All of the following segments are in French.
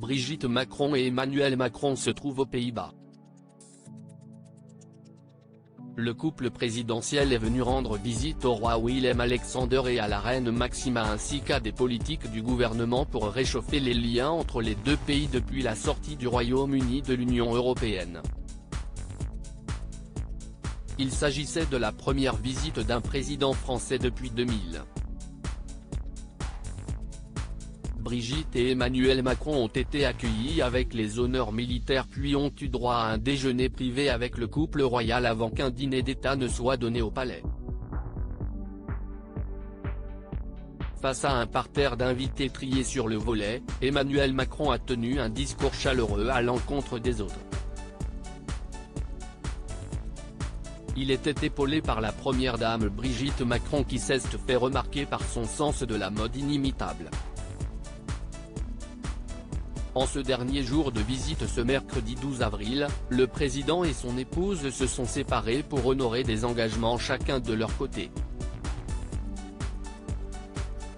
Brigitte Macron et Emmanuel Macron se trouvent aux Pays-Bas. Le couple présidentiel est venu rendre visite au roi Willem-Alexander et à la reine Maxima ainsi qu'à des politiques du gouvernement pour réchauffer les liens entre les deux pays depuis la sortie du Royaume-Uni de l'Union européenne. Il s'agissait de la première visite d'un président français depuis 2000. Brigitte et Emmanuel Macron ont été accueillis avec les honneurs militaires puis ont eu droit à un déjeuner privé avec le couple royal avant qu'un dîner d'État ne soit donné au palais. Face à un parterre d'invités triés sur le volet, Emmanuel Macron a tenu un discours chaleureux à l'encontre des autres. Il était épaulé par la première dame Brigitte Macron qui s'est fait remarquer par son sens de la mode inimitable. En ce dernier jour de visite ce mercredi 12 avril, le président et son épouse se sont séparés pour honorer des engagements chacun de leur côté.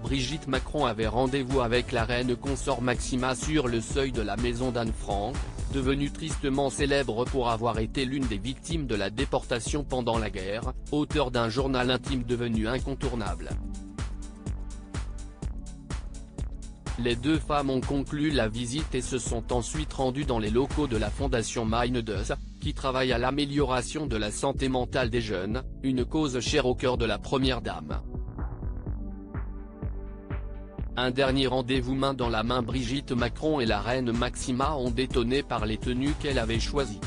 Brigitte Macron avait rendez-vous avec la reine consort Maxima sur le seuil de la maison d'Anne Frank, devenue tristement célèbre pour avoir été l'une des victimes de la déportation pendant la guerre, auteur d'un journal intime devenu incontournable. Les deux femmes ont conclu la visite et se sont ensuite rendues dans les locaux de la fondation Mindes, qui travaille à l'amélioration de la santé mentale des jeunes, une cause chère au cœur de la première dame. Un dernier rendez-vous main dans la main. Brigitte Macron et la reine Maxima ont détonné par les tenues qu'elle avait choisies.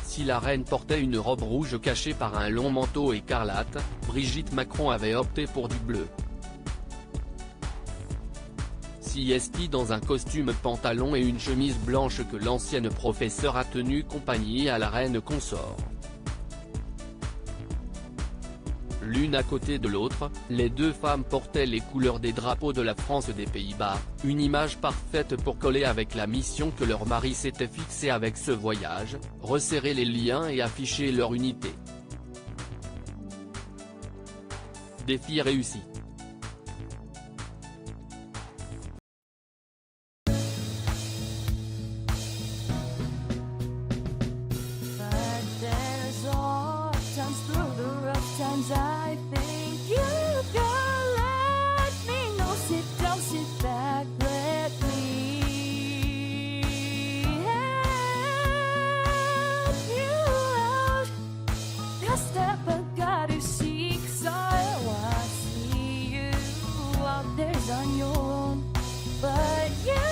Si la reine portait une robe rouge cachée par un long manteau écarlate, Brigitte Macron avait opté pour du bleu. Esti dans un costume pantalon et une chemise blanche que l'ancienne professeure a tenu compagnie à la reine consort. L'une à côté de l'autre, les deux femmes portaient les couleurs des drapeaux de la France et des Pays-Bas, une image parfaite pour coller avec la mission que leur mari s'était fixée avec ce voyage, resserrer les liens et afficher leur unité. Défi réussi. I think you can let me know. Sit down, sit back, let me help you out. A step I gotta seek, so I see you out there on your own, but yeah.